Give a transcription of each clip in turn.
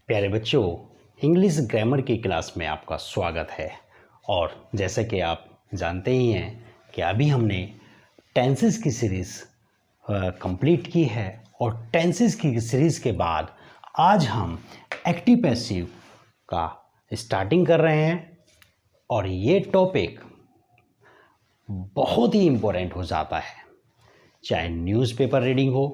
प्यारे बच्चों, English grammar की क्लास में आपका स्वागत है। और जैसे कि आप जानते ही हैं कि अभी हमने टेंसेस की सीरीज़ कंप्लीट की है और टेंसेस की सीरीज़ के बाद आज हम एक्टिव पैसिव का स्टार्टिंग कर रहे हैं। और ये टॉपिक बहुत ही इम्पोर्टेंट हो जाता है, चाहे न्यूज़पेपर रीडिंग हो,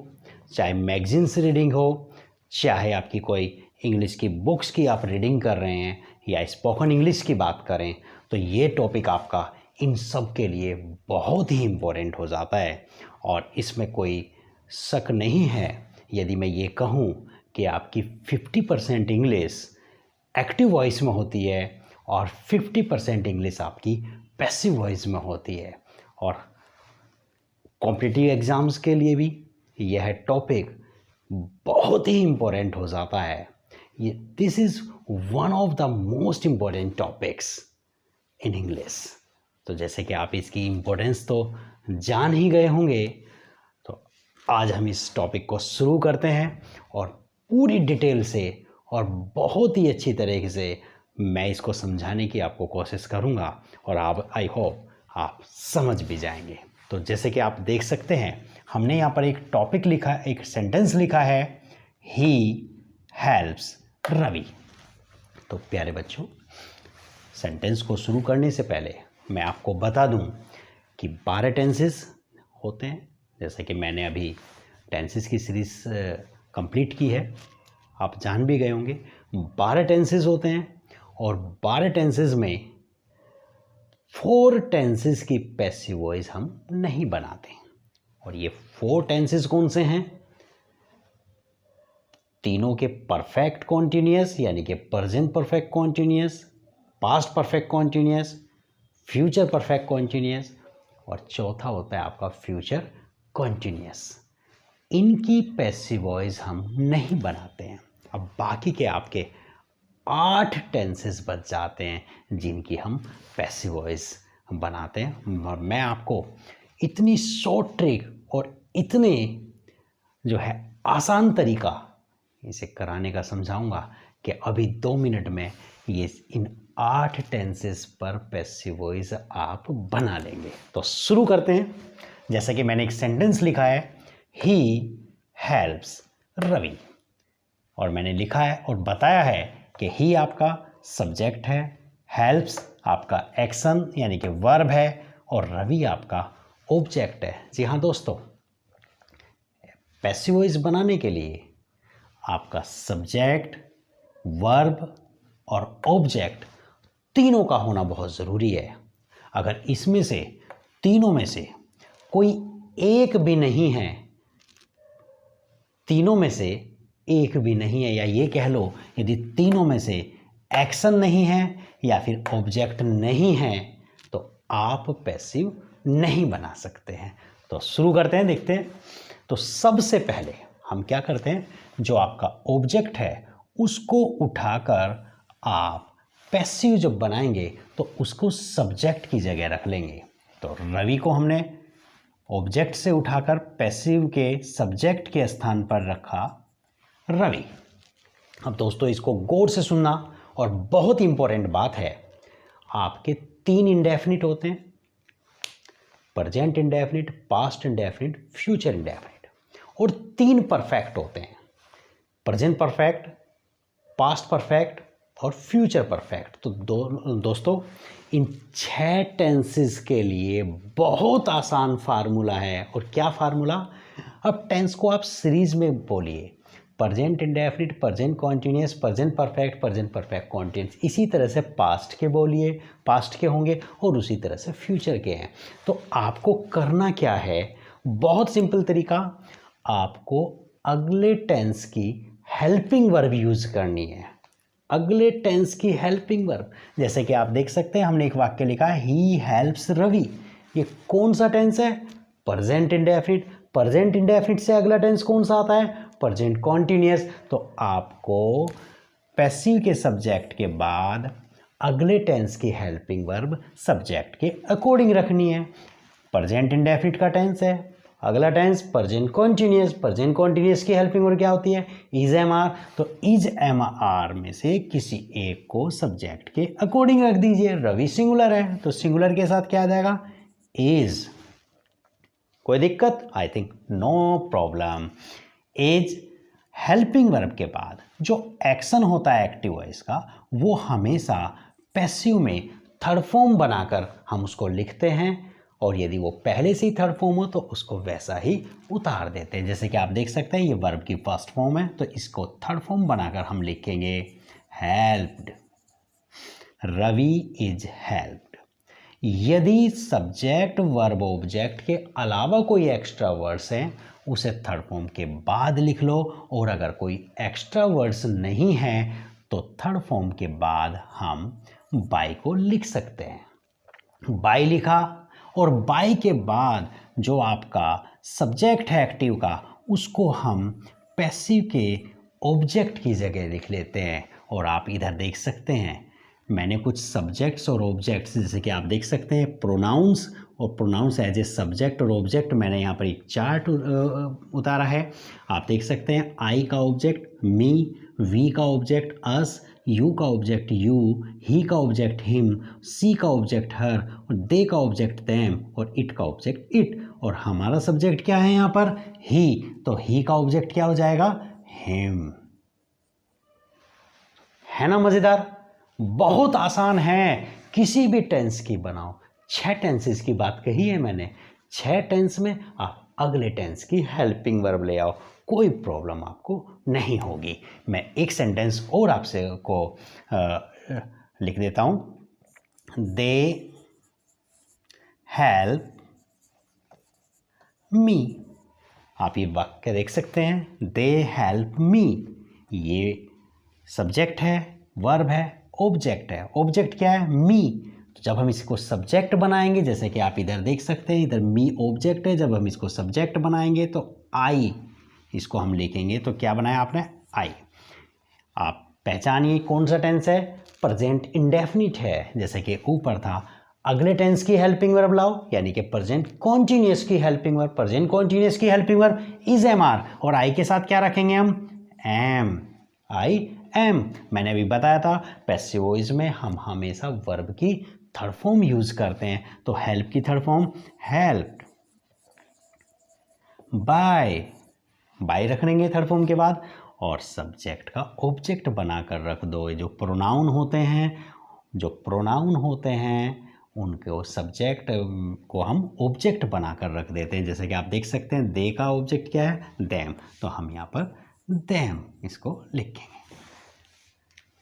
चाहे मैगजीन्स रीडिंग हो, चाहे आपकी कोई इंग्लिश की बुक्स की आप रीडिंग कर रहे हैं या स्पोकन इंग्लिश की बात करें, तो ये टॉपिक आपका इन सब के लिए बहुत ही इम्पोर्टेंट हो जाता है। और इसमें कोई शक नहीं है यदि मैं ये कहूँ कि आपकी 50% इंग्लिश एक्टिव वॉइस में होती है और 50% इंग्लिश आपकी पैसिव वॉइस में होती है। और कॉम्पिटिटिव एग्ज़ाम्स के लिए भी यह टॉपिक बहुत ही इम्पोर्टेंट हो जाता है। ये this is one of the most important topics in English. तो जैसे कि आप इसकी इम्पोर्टेंस तो जान ही गए होंगे, तो आज हम इस टॉपिक को शुरू करते हैं और पूरी डिटेल से और बहुत ही अच्छी तरीके से मैं इसको समझाने की आपको कोशिश करूँगा और आप आई होप आप समझ भी जाएंगे। तो जैसे कि आप देख सकते हैं, हमने यहाँ पर एक टॉपिक लिखा, एक सेंटेंस लिखा है, ही हेल्प्स रवि। तो प्यारे बच्चों, सेंटेंस को शुरू करने से पहले मैं आपको बता दूं कि 12 टेंसेस होते हैं। जैसे कि मैंने अभी टेंसेस की सीरीज़ कंप्लीट की है, आप जान भी गए होंगे 12 टेंसेस होते हैं। और 12 टेंसेस में 4 टेंसेस की पैसिव वॉइस हम नहीं बनाते। और ये 4 टेंसेस कौन से हैं? तीनों के परफेक्ट कॉन्टिन्यूअस यानी कि present perfect continuous, past perfect continuous, future perfect continuous और चौथा होता है आपका फ्यूचर कॉन्टिन्यूअस। इनकी पैसिव वॉइस हम नहीं बनाते हैं। अब बाकी के आपके 8 टेंसेस बच जाते हैं जिनकी हम पैसिव वॉइस बनाते हैं। और मैं आपको इतनी शॉर्ट ट्रिक और इतने जो है आसान तरीका इसे कराने का समझाऊंगा कि अभी 2 मिनट में ये इन 8 टेंसेस पर पैसिव वॉइस आप बना लेंगे। तो शुरू करते हैं। जैसे कि मैंने एक सेंटेंस लिखा है, ही हेल्प्स रवि, और मैंने लिखा है और बताया है कि ही आपका सब्जेक्ट है, हेल्प्स आपका एक्शन यानी कि वर्ब है और रवि आपका ऑब्जेक्ट है। जी हाँ दोस्तों, पैसिव वॉइस बनाने के लिए आपका सब्जेक्ट, वर्ब और ऑब्जेक्ट तीनों का होना बहुत ज़रूरी है। अगर इसमें से तीनों में से कोई एक भी नहीं है, तीनों में से एक भी नहीं है, या ये कह लो यदि तीनों में से एक्शन नहीं है या फिर ऑब्जेक्ट नहीं है, तो आप पैसिव नहीं बना सकते हैं। तो शुरू करते हैं, देखते हैं। तो सबसे पहले हम क्या करते हैं, जो आपका ऑब्जेक्ट है उसको उठाकर आप पैसिव जब बनाएंगे तो उसको सब्जेक्ट की जगह रख लेंगे। तो रवि को हमने ऑब्जेक्ट से उठाकर पैसिव के सब्जेक्ट के स्थान पर रखा, रवि। अब दोस्तों इसको गौर से सुनना, और बहुत इंपॉर्टेंट बात है, आपके 3 इंडेफिनिट होते हैं, present indefinite, past indefinite, future indefinite, और 3 परफेक्ट होते हैं, प्रेजेंट परफेक्ट, पास्ट परफेक्ट और फ्यूचर परफेक्ट। तो दोस्तों इन 6 टेंसेस के लिए बहुत आसान फार्मूला है। और क्या फार्मूला? अब टेंस को आप सीरीज में बोलिए, present indefinite, present continuous, present perfect continuous. इसी तरह से पास्ट के बोलिए, पास्ट के होंगे, और उसी तरह से फ्यूचर के हैं। तो आपको करना क्या है, बहुत सिंपल तरीका, आपको अगले टेंस की हेल्पिंग वर्ब यूज़ करनी है। अगले टेंस की हेल्पिंग वर्ब, जैसे कि आप देख सकते हैं हमने एक वाक्य लिखा है, ही हेल्प्स रवि। ये कौन सा टेंस है? Present indefinite. प्रेजेंट इंडेफिनिट से अगला टेंस कौन सा आता है? Present continuous. तो आपको पैसिव के सब्जेक्ट के बाद अगले टेंस की हेल्पिंग वर्ब सब्जेक्ट के अकॉर्डिंग रखनी है। प्रेजेंट इंडेफिनिट का टेंस है, अगला tense present continuous, present continuous की हेल्पिंग वर्ब क्या होती है? Is am are. तो इज एम आर में से किसी एक को सब्जेक्ट के अकॉर्डिंग रख दीजिए। रवि सिंगुलर है तो सिंगुलर के साथ क्या आ जाएगा? इज। कोई दिक्कत? I think no problem. Is helping verb के बाद जो एक्शन होता है एक्टिव वॉइस का, वो हमेशा पैसिव में थर्ड फॉर्म बनाकर हम उसको लिखते हैं, और यदि वो पहले से ही थर्ड फॉर्म हो तो उसको वैसा ही उतार देते हैं। जैसे कि आप देख सकते हैं ये वर्ब की फर्स्ट फॉर्म है, तो इसको थर्ड फॉर्म बनाकर हम लिखेंगे हेल्प्ड। Ravi is helped. यदि सब्जेक्ट वर्ब ऑब्जेक्ट के अलावा कोई एक्स्ट्रा वर्ड्स हैं उसे थर्ड फॉर्म के बाद लिख लो, और अगर कोई एक्स्ट्रा वर्ड्स नहीं है तो थर्ड फॉर्म के बाद हम बाय को लिख सकते हैं। बाय लिखा, और बाय के बाद जो आपका सब्जेक्ट है एक्टिव का उसको हम पैसिव के ऑब्जेक्ट की जगह लिख लेते हैं। और आप इधर देख सकते हैं मैंने कुछ सब्जेक्ट्स और ऑब्जेक्ट्स, जैसे कि आप देख सकते हैं प्रोनाउंस और प्रोनाउंस एज ए सब्जेक्ट और ऑब्जेक्ट, मैंने यहाँ पर एक चार्ट उतारा है। आप देख सकते हैं आई का ऑब्जेक्ट मी, वी का ऑब्जेक्ट अस, यू का ऑब्जेक्ट यू, ही का ऑब्जेक्ट हिम, सी का ऑब्जेक्ट हर, और दे का ऑब्जेक्ट देम, और इट का ऑब्जेक्ट इट, और हमारा सब्जेक्ट क्या है यहाँ पर? ही। तो ही का ऑब्जेक्ट क्या हो जाएगा? हिम। है ना मजेदार? बहुत आसान है। किसी भी टेंस की बनाओ। 6 टेंसेस की बात कही है मैंने। 6 टेंस में आप अगले टेंस की हेल्पिंग वर्ब ले आओ, कोई प्रॉब्लम आपको नहीं होगी। मैं एक सेंटेंस और आपसे को लिख देता हूं। They help me. आप ये वाक्य देख सकते हैं, दे हेल्प मी। ये सब्जेक्ट है, वर्ब है, ऑब्जेक्ट है। ऑब्जेक्ट क्या है? मी। तो जब हम इसको सब्जेक्ट बनाएंगे, जैसे कि आप इधर देख सकते हैं, इधर मी ऑब्जेक्ट है, जब हम इसको सब्जेक्ट बनाएंगे तो आई इसको हम लिखेंगे। तो क्या बनाया आपने? आई। आप पहचानिए कौन सा टेंस है? प्रेजेंट इंडेफिनिट है, जैसे कि ऊपर था। अगले टेंस की हेल्पिंग वर्ब लाओ, यानी कि प्रेजेंट कॉन्टिन्यूअस की हेल्पिंग वर्ब। प्रेजेंट कॉन्टिन्यूअस की helping verb is am are, और आई के साथ क्या रखेंगे हम? एम। I am. मैंने अभी बताया था पैसिव वॉइस में हम हमेशा वर्ब की थर्ड फॉर्म यूज करते हैं। तो हेल्प की third form helped. By, by रख लेंगे थर्ड फॉर्म के बाद, और सब्जेक्ट का ऑब्जेक्ट बनाकर रख दो। जो प्रोनाउन होते हैं उनको सब्जेक्ट को हम ऑब्जेक्ट बनाकर रख देते हैं। जैसे कि आप देख सकते हैं दे का ऑब्जेक्ट क्या है? देम। तो हम यहाँ पर देम इसको लिखेंगे।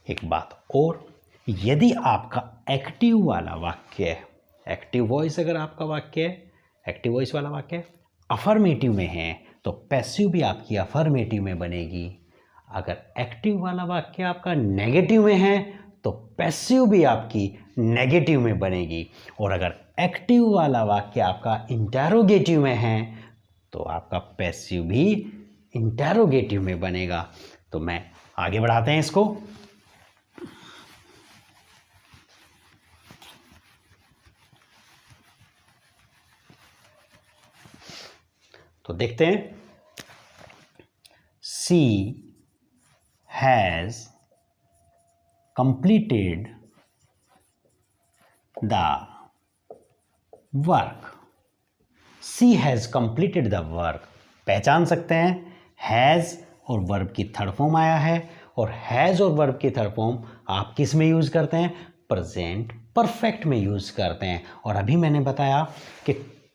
एक बात और, यदि आपका एक्टिव वाला वाक्य है, एक्टिव वॉइस अगर आपका वाक्य है, एक्टिव वॉइस वाला वाक्य अफर्मेटिव में है तो पैसिव भी आपकी अफर्मेटिव में बनेगी। अगर एक्टिव वाला वाक्य आपका नेगेटिव में है तो पैसिव भी आपकी नेगेटिव में बनेगी। और अगर एक्टिव वाला वाक्य आपका इंटेरोगेटिव में है तो आपका पैसिव भी इंटेरोगेटिव में बनेगा। तो मैं आगे बढ़ाते हैं इसको। तो देखते हैं। She has completed the work. She has completed the work. पहचान सकते हैं हैज और वर्ब की थर्ड फॉर्म आया है, और हैज और वर्ब की थर्ड फॉर्म आप किस में यूज करते हैं? प्रेजेंट परफेक्ट में यूज करते हैं। और अभी मैंने बताया कि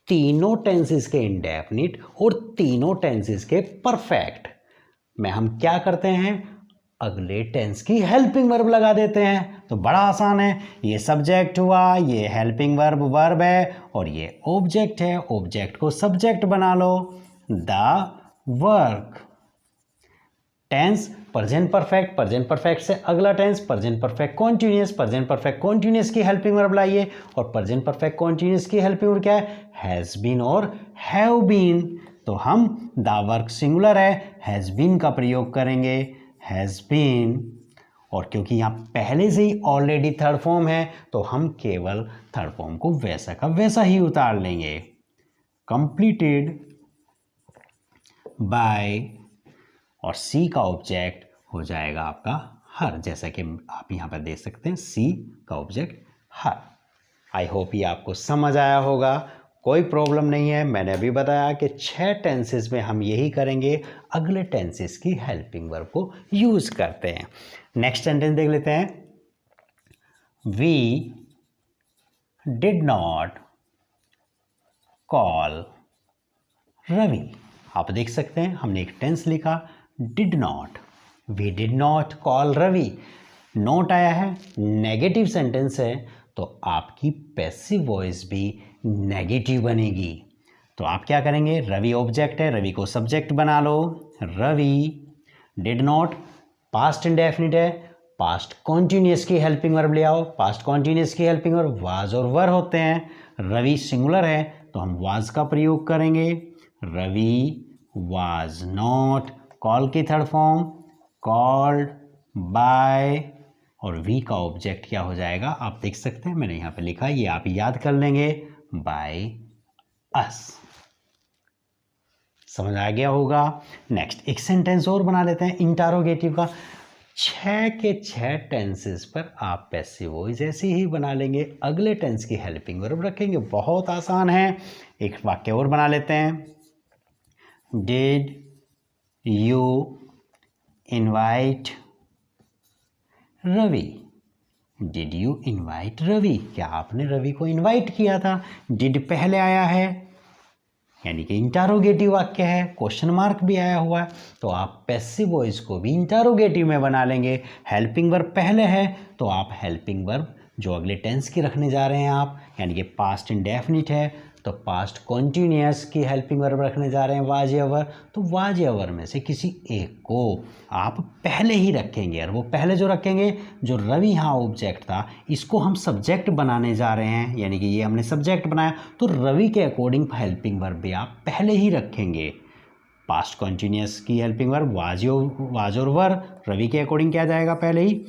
तीनों टेंसेस के इंडेफिनिट और तीनों टेंसेस के परफेक्ट में हम क्या करते हैं? अगले टेंस की हेल्पिंग वर्ब लगा देते हैं। तो बड़ा आसान है। ये सब्जेक्ट हुआ, ये हेल्पिंग वर्ब वर्ब है, और ये ऑब्जेक्ट है, ऑब्जेक्ट को सब्जेक्ट बना लो। The work. Tense present perfect, present perfect से अगला tense present perfect continuous, present perfect continuous की हेल्पिंग वर्ब लाइए, और प्रेजेंट परफेक्ट कॉन्टिन्यूअस की हेल्पिंग वर्ब क्या है? हैज बीन और हैव बीन। तो हम द वर्क सिंगुलर है, हैज बीन का प्रयोग करेंगे, हैज बीन। और क्योंकि यहाँ पहले से ही ऑलरेडी थर्ड फॉर्म है तो हम केवल थर्ड फॉर्म को वैसा का वैसा ही उतार लेंगे। कंप्लीटेड बाय, और सी का ऑब्जेक्ट हो जाएगा आपका हर, जैसा कि आप यहाँ पर देख सकते हैं सी का ऑब्जेक्ट हर। आई होप ये आपको समझ आया होगा, कोई प्रॉब्लम नहीं है। मैंने अभी बताया कि 6 टेंसेस में हम यही करेंगे, अगले टेंसेस की हेल्पिंग वर्ब को यूज करते हैं। नेक्स्ट सेंटेंस देख लेते हैं। We did not call Ravi. आप देख सकते हैं हमने एक टेंस लिखा did not, we did not call Ravi. Not आया है, नेगेटिव सेंटेंस है, तो आपकी पैसिव वॉइस भी नेगेटिव बनेगी। तो आप क्या करेंगे, रवि ऑब्जेक्ट है, रवि को सब्जेक्ट बना लो, Ravi. Did not past indefinite है, पास्ट कॉन्टिन्यूस की हेल्पिंग वर्ब ले आओ। पास्ट कॉन्टिन्यूस की हेल्पिंग वर्ब वाज और वर होते हैं। रवि सिंगुलर है तो हम वाज का प्रयोग करेंगे, रवि वाज नॉट। कॉल की थर्ड फॉर्म कॉल्ड, बाय, और वी का ऑब्जेक्ट क्या हो जाएगा, आप देख सकते हैं मैंने यहाँ पे लिखा, ये आप याद कर लेंगे, बाय अस। समझ आ गया होगा। नेक्स्ट एक सेंटेंस और बना लेते हैं इंटरोगेटिव का। 6 के 6 टेंसेस पर आप पैसिव वॉइस ऐसे ही बना लेंगे, अगले टेंस की हेल्पिंग वर्ब रखेंगे, बहुत आसान है। एक वाक्य और बना लेते हैं। Did you invite Ravi. Did you invite Ravi, क्या आपने रवि को इनवाइट किया था। डिड पहले आया है, यानी कि इंटरोगेटिव वाक्य है, क्वेश्चन मार्क भी आया हुआ है, तो आप पैसिव वॉइस को भी इंटरोगेटिव में बना लेंगे। हेल्पिंग वर्ब पहले है तो आप हेल्पिंग वर्ब जो अगले टेंस की रखने जा रहे हैं आप, यानी कि पास्ट इंडेफिनिट है तो पास्ट कॉन्टिन्यूअस की हेल्पिंग वर्ब रखने जा रहे हैं, वाज या वर, तो वाज या वर में से किसी एक को आप पहले ही रखेंगे। और वो पहले जो रखेंगे, जो रवि यहाँ ऑब्जेक्ट था, इसको हम सब्जेक्ट बनाने जा रहे हैं, यानी कि ये हमने सब्जेक्ट बनाया, तो रवि के अकॉर्डिंग हेल्पिंग वर्ब भी आप पहले ही रखेंगे। पास्ट कॉन्टिन्यूअस की हेल्पिंग वर्ब वाज और वर, रवि के अकॉर्डिंग क्या जाएगा, पहले ही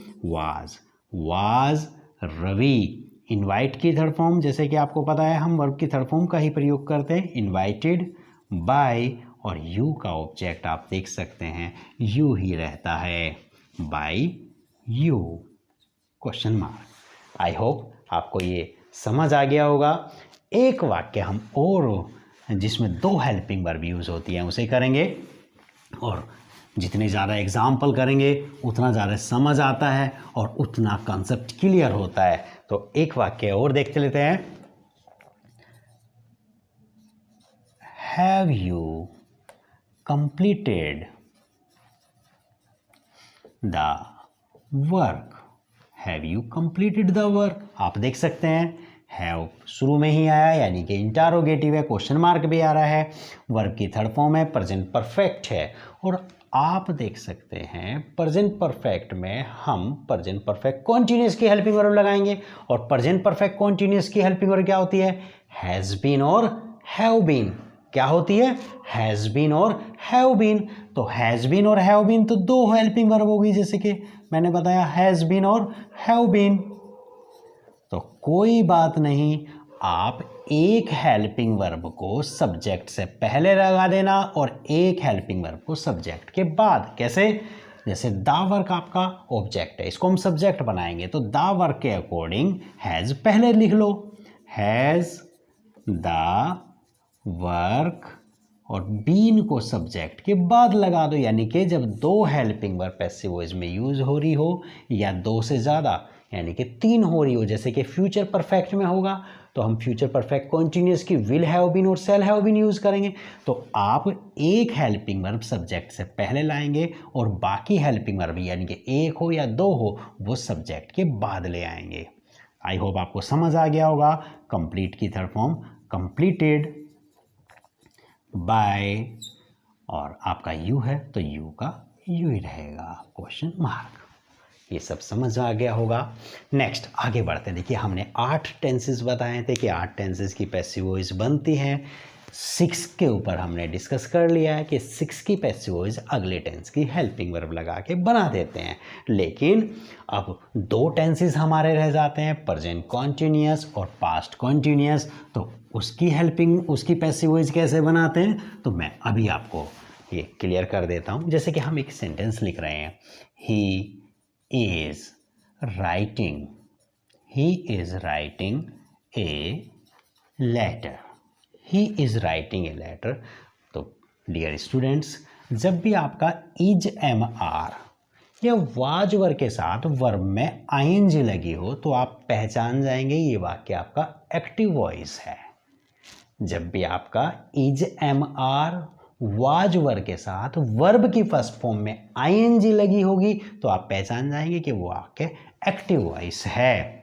वाज रवि। इनवाइट की थर्ड फॉर्म, जैसे कि आपको पता है हम वर्ब की थर्ड फॉर्म का ही प्रयोग करते हैं, इनवाइटेड, बाय, और यू का ऑब्जेक्ट आप देख सकते हैं यू ही रहता है, by you, question mark. I hope आपको ये समझ आ गया होगा। एक वाक्य हम और जिसमें 2 हेल्पिंग वर्ब यूज़ होती हैं उसे करेंगे, और जितने ज़्यादा एग्जाम्पल करेंगे उतना ज़्यादा समझ आता है और उतना कॉन्सेप्ट क्लियर होता है। तो एक वाक्य और देखते लेते हैं। Have you completed the work. Have you completed the work, आप देख सकते हैं हैव शुरू में ही आया, यानी कि इंटरोगेटिव है, क्वेश्चन मार्क भी आ रहा है, वर्ब की थर्ड फॉर्म है, प्रेजेंट परफेक्ट है, और आप देख सकते हैं प्रेजेंट परफेक्ट में हम प्रेजेंट परफेक्ट कॉन्टिन्यूअस की हेल्पिंग वर्ब लगाएंगे, और प्रेजेंट परफेक्ट कॉन्टिन्यूअस की हेल्पिंग वर्ब क्या होती है, हैज़ बीन और हैव बीन। क्या होती है, हैज़ बीन और हैव बीन। तो हैज़ बीन और हैव बीन तो 2 हेल्पिंग वर्ब होगी, जैसे कि मैंने बताया हैज़ बीन और हैव बीन। तो कोई बात नहीं, आप एक हेल्पिंग वर्ब को सब्जेक्ट से पहले लगा देना और एक हेल्पिंग वर्ब को सब्जेक्ट के बाद। कैसे, जैसे द वर्क आपका ऑब्जेक्ट है, इसको हम सब्जेक्ट बनाएंगे, तो द वर्क के अकॉर्डिंग हैज़ पहले लिख लो, हैज़ द वर्क, और बीन को सब्जेक्ट के बाद लगा दो। यानी कि जब 2 हेल्पिंग वर्ब पैसिव वॉइस में यूज हो रही हो, या 2 से ज़्यादा, यानी कि 3 हो रही हो, जैसे कि फ्यूचर परफेक्ट में होगा तो हम फ्यूचर परफेक्ट कॉन्टिन्यूअस की विल हैव बीन और शैल हैव बीन यूज़ करेंगे। तो आप एक हेल्पिंग वर्ब सब्जेक्ट से पहले लाएंगे और बाकी हेल्पिंग वर्ब, यानी कि 1 हो या 2 हो, वो सब्जेक्ट के बाद ले आएंगे। आई होप आपको समझ आ गया होगा। कंप्लीट की थर्ड फॉर्म कंप्लीटेड, बाय, और आपका यू है तो यू का यू ही रहेगा, क्वेश्चन मार्क। ये सब समझ आ गया होगा। नेक्स्ट आगे बढ़ते हैं। देखिए हमने 8 टेंसेस बताए थे कि 8 टेंसेस की पैसिव वॉइस बनती हैं। 6 के ऊपर हमने डिस्कस कर लिया है कि 6 की पैसिव वॉइस अगले टेंस की हेल्पिंग वर्ब लगा के बना देते हैं। लेकिन अब 2 टेंसेस हमारे रह जाते हैं, प्रेजेंट कॉन्टिन्यूअस और पास्ट कॉन्टिन्यूअस। तो उसकी पैसिव वॉइस कैसे बनाते हैं, तो मैं अभी आपको ये क्लियर कर देता हूँ। जैसे कि हम एक सेंटेंस लिख रहे हैं, he is writing a letter. He is writing a letter. तो डियर स्टूडेंट्स, जब भी आपका इज एम आर या वाज वर्ब के साथ वर्ब में आईएनजी लगी हो तो आप पहचान जाएंगे ये वाक्य आपका एक्टिव वॉइस है। जब भी आपका is am are was verb के साथ वर्ब की फर्स्ट फॉर्म में आईएनजी लगी होगी तो आप पहचान जाएंगे कि वो वाक्य एक्टिव वॉइस है।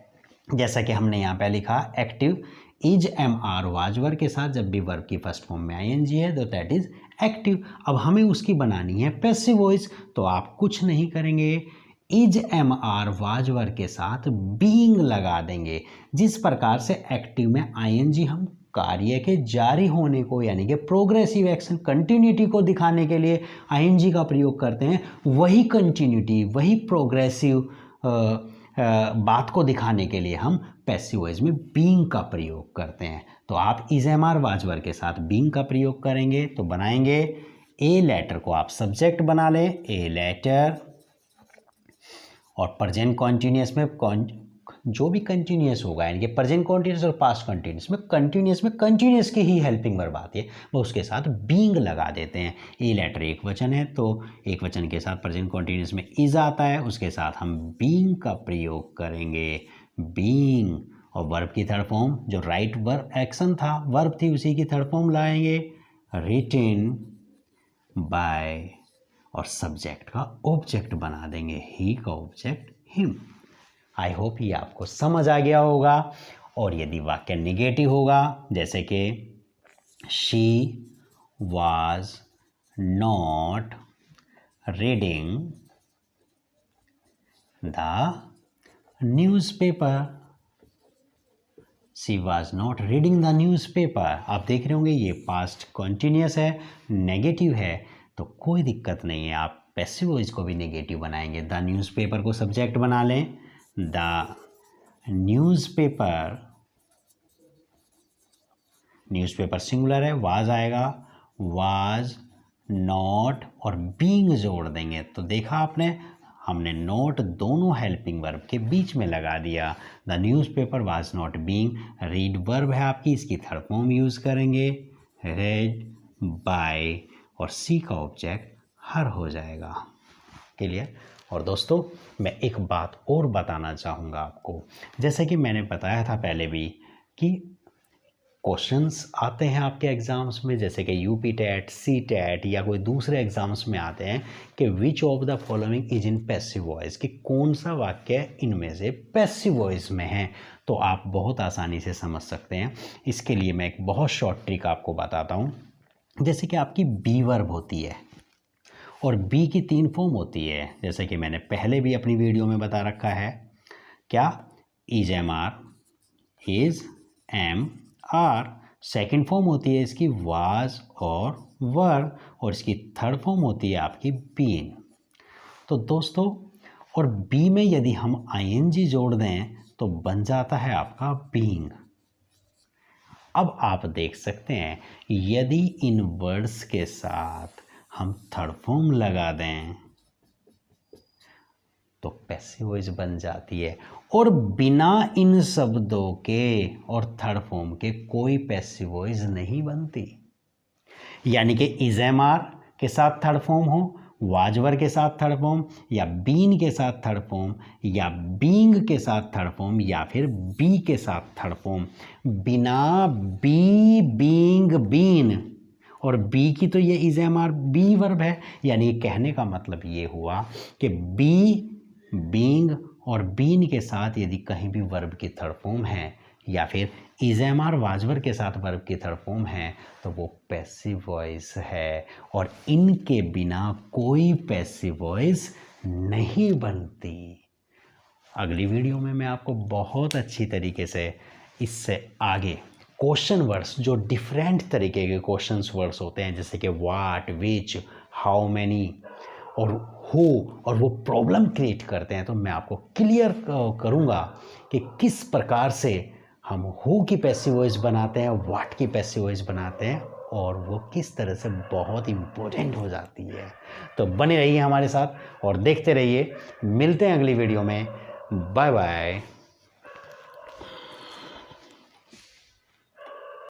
जैसा कि हमने यहाँ पे लिखा, active is am are was verb के साथ जब भी वर्ब की फर्स्ट फॉर्म में आईएनजी है तो दैट इज एक्टिव। अब हमें उसकी बनानी है पैसिव वॉइस, तो आप कुछ नहीं करेंगे, is am are was verb के साथ बीइंग लगा देंगे। जिस प्रकार से एक्टिव में आईएनजी हम कार्य के जारी होने को यानी कि प्रोग्रेसिव एक्शन कंटिन्यूटी को दिखाने के लिए आईएनजी का प्रयोग करते हैं, वही कंटिन्यूटी वही प्रोग्रेसिव बात को दिखाने के लिए हम पैसिव वॉइस में बीइंग का प्रयोग करते हैं। तो आप is am are was verb के साथ बीइंग का प्रयोग करेंगे तो बनाएंगे, ए लेटर को आप सब्जेक्ट बना लें, ए लेटर, और प्रेजेंट कॉन्टिन्यूस में जो भी कंटिन्यूस होगा यानी कि प्रेजेंट कॉन्टिन्यूस और पास्ट कंटिन्यूस में कंटिन्यूस की ही हेल्पिंग वर्ब आती है, वो उसके साथ बीइंग लगा देते हैं। ए लेटर एक वचन है तो एक वचन के साथ प्रेजेंट कॉन्टिन्यूस में इज आता है, उसके साथ हम बीइंग का प्रयोग करेंगे, बीइंग, और वर्ब की थर्ड फॉर्म जो राइट वर्ब एक्शन था वर्ब थी उसी की थर्ड फॉर्म लाएंगे, रिटन बाय, और सब्जेक्ट का ऑब्जेक्ट बना देंगे, ही का ऑब्जेक्ट हिम। आई होप ये आपको समझ आ गया होगा। और यदि वाक्य निगेटिव होगा जैसे कि she was not reading the newspaper, she was not reading the newspaper. आप देख रहे होंगे ये पास्ट कॉन्टिन्यूस है, नेगेटिव है, तो कोई दिक्कत नहीं है, आप पैसिव वॉइस को भी नेगेटिव बनाएंगे। द न्यूज़पेपर को सब्जेक्ट बना लें, द न्यूज़पेपर, न्यूज़पेपर सिंगुलर है, वाज आएगा, वाज नॉट और बीइंग जोड़ देंगे। तो देखा आपने, हमने नॉट दोनों हेल्पिंग वर्ब के बीच में लगा दिया। The newspaper was not being, read verb है आपकी, इसकी थर्ड फॉर्म यूज़ करेंगे, रेड बाय, और सी का ऑब्जेक्ट हर हो जाएगा। क्लियर। और दोस्तों मैं एक बात और बताना चाहूँगा आपको, जैसे कि मैंने बताया था पहले भी कि क्वेश्चंस आते हैं आपके एग्ज़ाम्स में, जैसे कि यूपी टेट, सी टेट या कोई दूसरे एग्ज़ाम्स में आते हैं कि which of the following is in passive voice, कि कौन सा वाक्य इनमें से पैसिव वॉइस में है। तो आप बहुत आसानी से समझ सकते हैं। इसके लिए मैं एक बहुत शॉर्ट ट्रिक आपको बताता हूँ। जैसे कि आपकी बी वर्ब होती है और बी की 3 फॉर्म होती है, जैसे कि मैंने पहले भी अपनी वीडियो में बता रखा है, क्या, is am are, is am are, second form होती है इसकी वाज और वर, और इसकी थर्ड फॉर्म होती है आपकी बीइंग। तो दोस्तों, और बी में यदि हम आईएनजी जोड़ दें तो बन जाता है आपका बीइंग। अब आप देख सकते हैं यदि इन वर्ड्स के साथ हम थर्ड फॉर्म लगा दें तो पैसिव वॉइस बन जाती है, और बिना इन शब्दों के और थर्ड फॉर्म के कोई पैसिव वॉइस नहीं बनती। यानी कि इज एम आर के साथ थर्ड फॉर्म हो, वाजवर के साथ थर्ड फॉर्म, या बीन के साथ थर्ड फॉर्म, या बीइंग के साथ थर्ड फॉर्म, या फिर बी के साथ थर्ड फॉर्म, बिना बी, बीइंग, बीन और बी की तो ये is am are be verb है। यानी कहने का मतलब ये हुआ कि बी, बीइंग और बीन के साथ यदि कहीं भी वर्ब की थर्ड फॉर्म है या फिर इज एम आर वाजवर के साथ वर्ब की थर्ड फॉर्म है तो वो पैसिव वॉइस है, और इनके बिना कोई पैसिव वॉइस नहीं बनती। अगली वीडियो में मैं आपको बहुत अच्छी तरीके से इससे आगे क्वेश्चन वर्ड्स, जो डिफरेंट तरीके के क्वेश्चन वर्ड्स होते हैं जैसे कि व्हाट, विच, हाउ मैनी और हु, और वो प्रॉब्लम क्रिएट करते हैं, तो मैं आपको क्लियर करूँगा कि किस प्रकार से हम हु की पैसिव वॉइस बनाते हैं, व्हाट की पैसिव वॉइस बनाते हैं, और वो किस तरह से बहुत इम्पोर्टेंट हो जाती है। तो बने रहिए हमारे साथ और देखते रहिए। मिलते हैं अगली वीडियो में। Bye bye.